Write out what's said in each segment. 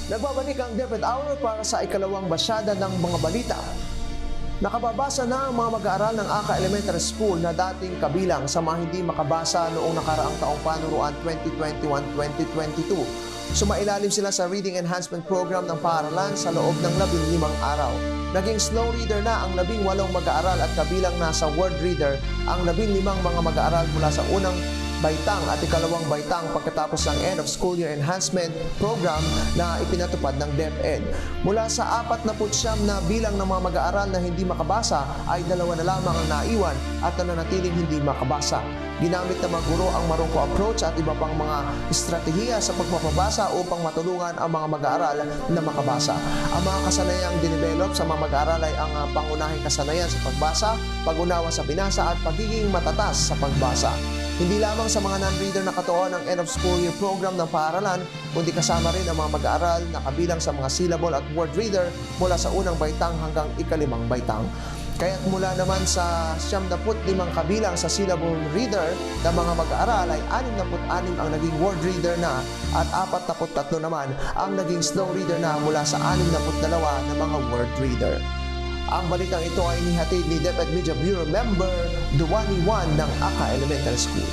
Nagbabalik ang DepEd Hour para sa ikalawang basyada ng mga balita. Nakababasa na ang mga mag-aaral ng ACA Elementary School na dating kabilang sa mga hindi makabasa noong nakaraang taong panuruan 2021-2022. Sumailalim sila sa Reading Enhancement Program ng paaralan sa loob ng 15 araw. Naging slow reader na ang 18 mag-aaral at kabilang na sa word reader ang 15 mga mag-aaral mula sa unang baitang at ikalawang baitang pagkatapos ng End of School Year Enhancement Program na ipinatupad ng DepEd. Mula sa 49 na bilang ng mga mag-aaral na hindi makabasa ay 2 na lamang ang naiwan at nananatiling hindi makabasa. Ginamit ng mga guro ang marungko approach at iba pang mga estratehiya sa pagpapabasa upang matulungan ang mga mag-aaral na makabasa. Ang mga kasanayang dinevelop sa mga mag-aaral ay ang pangunahing kasanayan sa pagbasa, pag-unawa sa binasa at pagiging matatas sa pagbasa. Hindi lamang sa mga non-reader na katuon ng End of School Year Program ng paaralan, kundi kasama rin ang mga mag-aaral na kabilang sa mga syllable at word reader mula sa unang baitang hanggang ikalimang baitang. Kaya't mula naman sa 75 kabilang sa syllable reader na mga mag-aaral ay 66 ang naging word reader na at 43 naman ang naging slow reader na mula sa 62 na mga word reader. Ang balitang ito ay inihatid ni DepEd Media Bureau Member Duwani 1 ng ACA Elementary School.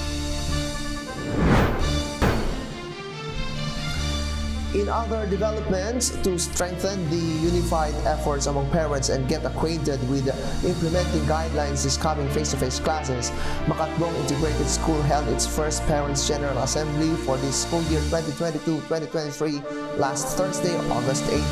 In other developments, to strengthen the unified efforts among parents and get acquainted with implementing guidelines this coming face-to-face classes, Bagong Integrated School held its first Parents' General Assembly for the school year 2022-2023 last Thursday, August 18.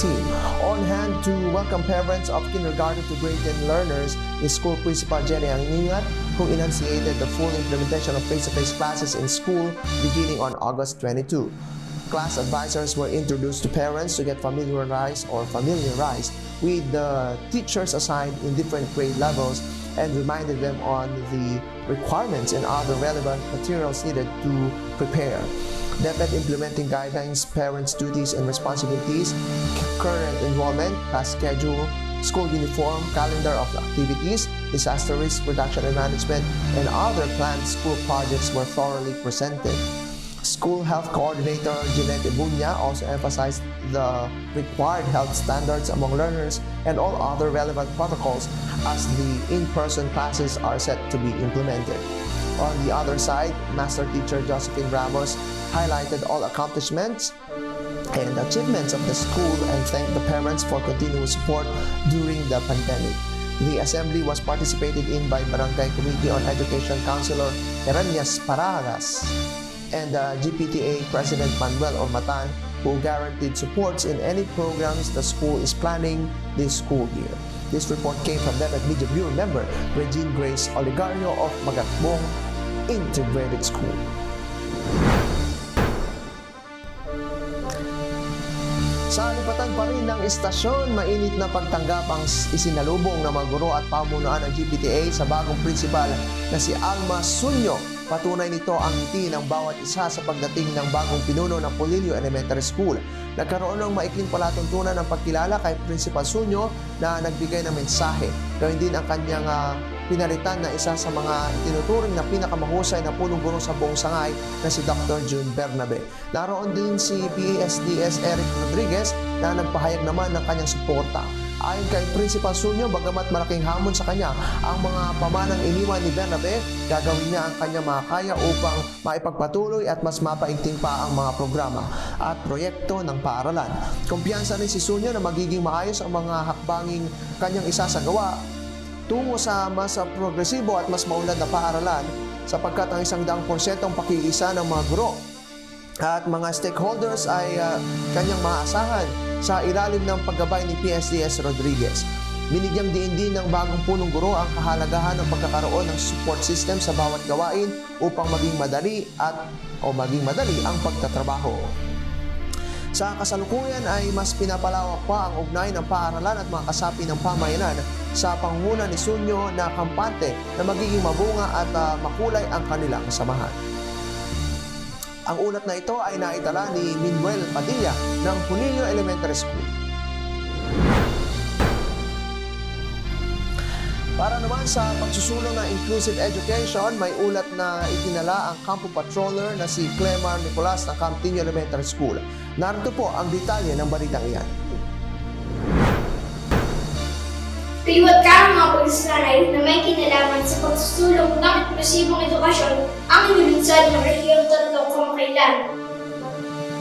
On hand to welcome parents of kindergarten to grade 10 learners is School Principal Jenny Angingat, who enunciated the full implementation of face-to-face classes in school beginning on August 22. Class advisors were introduced to parents to get familiarized with the teachers assigned in different grade levels and reminded them on the requirements and other relevant materials needed to prepare. DepEd implementing guidelines, parents' duties and responsibilities, current enrollment, class schedule, school uniform, calendar of activities, disaster risk reduction and management, and other planned school projects were thoroughly presented. School Health Coordinator Jeanette Ibunya also emphasized the required health standards among learners and all other relevant protocols as the in-person classes are set to be implemented. On the other side, Master Teacher Josephine Ramos highlighted all accomplishments and achievements of the school and thanked the parents for continuous support during the pandemic. The assembly was participated in by Barangay Committee on Education Councilor Heranias Paragas and GPTA President Manuel Ormatan, who guaranteed supports in any programs the school is planning this school year. This report came from DepEd Media Bureau Member Regine Grace Oligario of Bagong Integrated School. Sa lipatan pa rin ng istasyon, mainit na pagtanggap ang isinalubong ng mga guro at pamunuan ng GPTA sa bagong principal na si Alma Sunyo. Patunay nito ang ngiti ng bawat isa sa pagdating ng bagong pinuno ng Niño Elementary School. Nagkaroon ng maikling palatuntunan ng pagkilala kay Principal Sunyo na nagbigay ng mensahe. Gawin din ang kanyang pinalitan na isa sa mga tinuturing na pinakamahusay na punong guro sa buong sangay na si Dr. June Bernabe. Naroon din si PASDS Eric Rodriguez na nagpahayag naman ng kanyang suporta. Ayon kay Principal Sunyo, bagamat malaking hamon sa kanya ang mga pamanang iniwan ni Bernabe, gagawin niya ang kanyang makakaya upang maipagpatuloy at mas mapaigting pa ang mga programa at proyekto ng paaralan. Kumpiyansa rin si Sunyo na magiging maayos ang mga hakbanging kanyang isasagawa tungo sa mas progresibo at mas maunlad na paaralan sapagkat ang 100% pakiisa ng mga guro at mga stakeholders ay kanyang maasahan sa ilalim ng paggabay ni PSDS Rodriguez. Binigyang diin din ng bagong punong guro ang kahalagahan ng pagkakaroon ng support system sa bawat gawain upang maging madali ang pagtatrabaho. Sa kasalukuyan ay mas pinapalawak pa ang ugnay ng paaralan at mga kasapi ng pamayanan sa pangunguna ni Sunyo na kampante na magiging mabunga at makulay ang kanilang samahan. Ang ulat na ito ay naitala ni Manuel Padilla ng Niño Elementary School. Para naman sa pagsusulong ng inclusive education, may ulat na itinala ang Campo Patroller na si Clemar Nicolas ng Niño Elementary School. Narito po ang detalye ng balitang iyan. Liwat ka ang mga pagsasanay na may kinalaman sa pagsusulong ng inklusibong edukasyon ang inulunsad ng Rehiyon 3 kamakailan.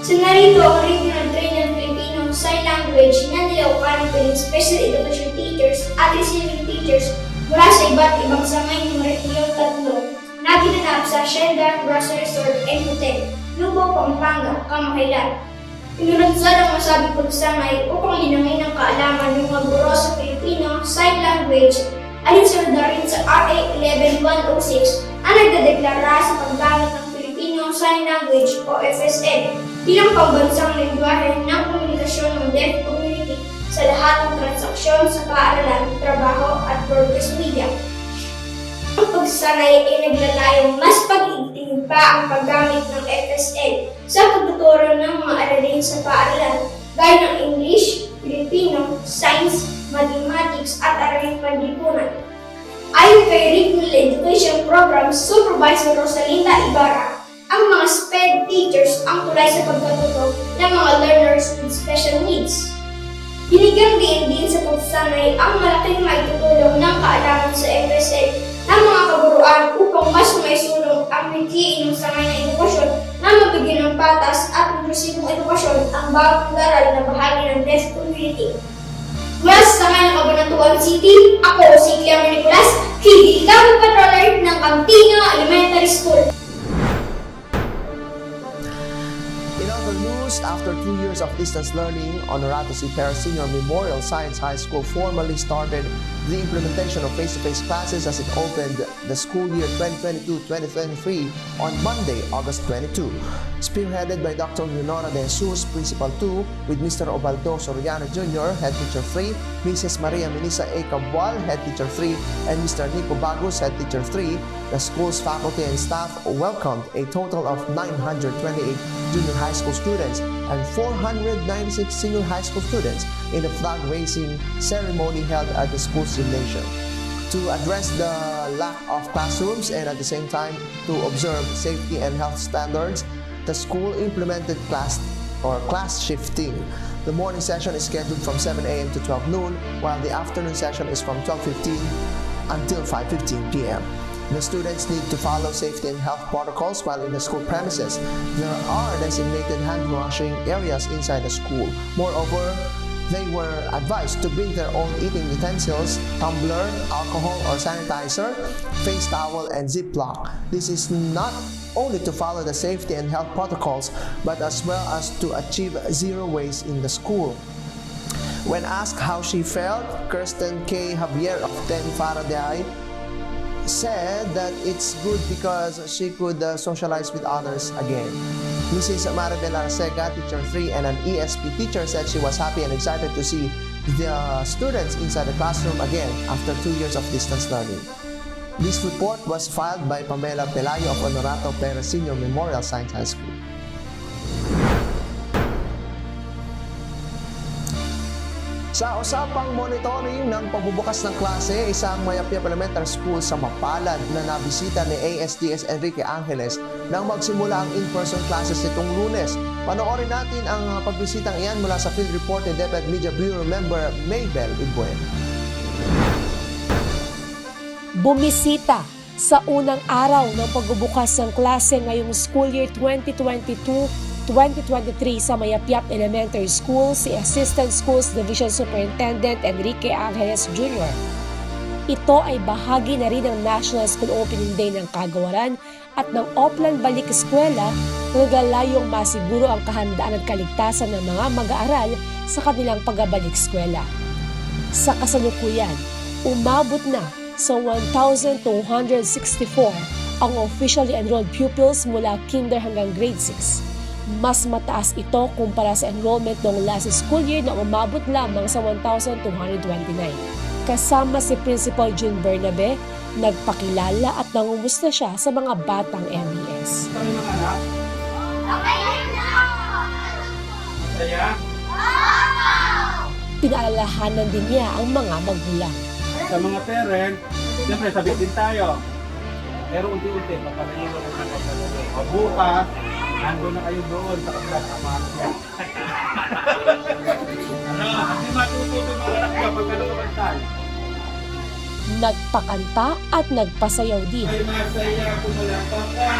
Sa narito ang Regional Trained Filipino Sign Language na nilaukan ng Special Education Teachers at Receiving Teachers mula sa iba't-ibang sangay ng Rehiyon 3 na ginanap sa Hacienda Grocery Resort and Hotel, Lubo, Pampanga, kamakailan. Inulunsad ang masabing pagsangay upang linangin ang kaalaman ng mga guro sa Filipino Sign Language alinsunod na rin sa RA 11106 na nagdedeklara sa paggamit ng Filipino Sign Language o FSL bilang pambansang lengguwahe ng komunikasyon ng deaf community sa lahat ng transaksyon sa paaralan, trabaho at broadcast media. Ang pagsanay ay naglalayong mas pag-iigtingin pa ang paggamit ng FSL sa pagtuturo ng mga aralin sa paaralan gaya ng English, Filipino, Science, Mathematics at aralin panlipunan. Ayon kay Regional Education Program Supervisor Rosalinda Ibarra, ang mga SPED teachers ang tulay sa pagkatuto ng mga learners with special needs. Binigyan din sa pagsanay ang malaking maitutulong ng kaalaman sa FSL ng mga kaburuan upang mas maisulong ang naghiin ng sangay na edukasyon na mabigyan ng patas at inklusibong edukasyon ang bawat daral na bahagi ng deaf community. Mula sa sangay ng Cabanatuan City, ako si Clemar Nicolas, hindi Campo Patroller ng Niño Elementary School. After 2 years of distance learning, Honorato Si Pera Senior Memorial Science High School formally started the implementation of face-to-face classes as it opened the school year 2022-2023 on Monday, August 22. Spearheaded by Dr. Leonora De Jesus, Principal 2, with Mr. Obaldo Soriano Jr., Head Teacher 3, Mrs. Maria Melissa A. Cabral, Head Teacher 3, and Mr. Nico Bagus, Head Teacher 3, the school's faculty and staff welcomed a total of 928 junior high school students and 496 senior high school students in the flag raising ceremony held at the school's gymnasium. To address the lack of classrooms and at the same time to observe safety and health standards, the school implemented class shifting. The morning session is scheduled from 7 a.m. to 12 noon, while the afternoon session is from 12:15 until 5:15 p.m. The students need to follow safety and health protocols while in the school premises. There are designated hand washing areas inside the school. Moreover, they were advised to bring their own eating utensils, tumbler, alcohol or sanitizer, face towel, and Ziploc. This is not only to follow the safety and health protocols, but as well as to achieve zero waste in the school. When asked how she felt, Kirsten K. Javier of 10 Faraday said that it's good because she could socialize with others again. Mrs. Maribel Arcega, Teacher 3 and an ESP teacher, said she was happy and excited to see the students inside the classroom again after 2 years of distance learning. This report was filed by Pamela Pelayo of Honorato Pera Senior Memorial Science High School. Sa usapang monitoring ng pagbubukas ng klase, isang Mayapyap Elementary School sa Mapalad na nabisita ni ASDS Enrique Angeles nang magsimula ang in-person classes nitong Lunes. Panoorin natin ang pagbisitang iyan mula sa field report ni DepEd Media Bureau member Maybel Ibuen. Bumisita sa unang araw ng pagbubukas ng klase ngayong school year 2022-2023 sa Mayapyap Elementary School si Assistant Schools Division Superintendent Enrique Angeles Jr. Ito ay bahagi na rin ng National School Opening Day ng Kagawaran at ng Oplan Balik Eskwela na naglalayong masiguro ang kahandaan at kaligtasan ng mga mag-aaral sa kanilang pagbabalik eskwela. Sa kasalukuyan, umabot na sa 1,264 ang officially enrolled pupils mula kinder hanggang grade 6. Mas mataas ito kumpara sa enrollment noong last school year na umabot lamang sa 1,229. Kasama si Principal June Bernabe, nagpakilala at nangumusta siya sa mga batang MES. Kami mga anak? Masaya? Pinaalalahanan din niya ang mga magulang. Sa mga parent, siyempre sabit din tayo. Pero unti-unti, papalayo ko na kapalayo. Bukas, nandun na kayo doon sa kabila sa Mayapyap. Kasi matututo mga anak nyo pag nalabantay. Nagpakanta at nagpasayaw din. Ay masaya kung malapang ka.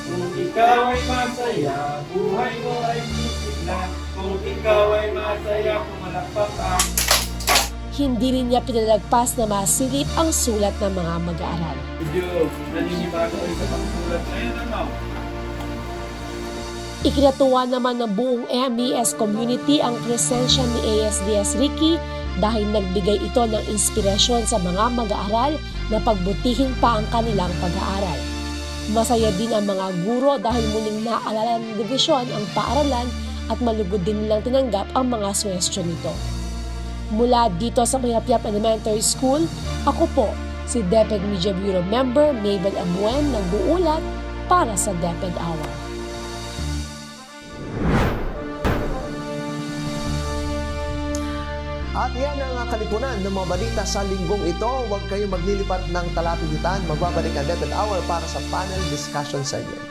Kung ikaw ay masaya, buhay mo ay sisigla. Kung ikaw ay masaya kung malapang ka. Hindi rin niya pinalagpas na masilip ang sulat ng mga mag-aaral. Medyo naninibago ay sa pangsulat ngayon ano? Ikinatuwa naman ng buong MES community ang presensya ni ASDS Ricky dahil nagbigay ito ng inspirasyon sa mga mag-aaral na pagbutihin pa ang kanilang pag-aaral. Masaya din ang mga guro dahil muling naalala ng divisyon ang paaralan at malugod din nilang tinanggap ang mga suwestyon nito. Mula dito sa Mayapyap Elementary School, ako po si DepEd Media Bureau Member Mabel Amuen nag-uulat para sa DepEd Hour. At yan ang kalipunan ng mga balita sa linggong ito. Huwag kayong maglilipat ng talapilitan. Magbabalik ang DepEd Hour para sa panel discussion segment.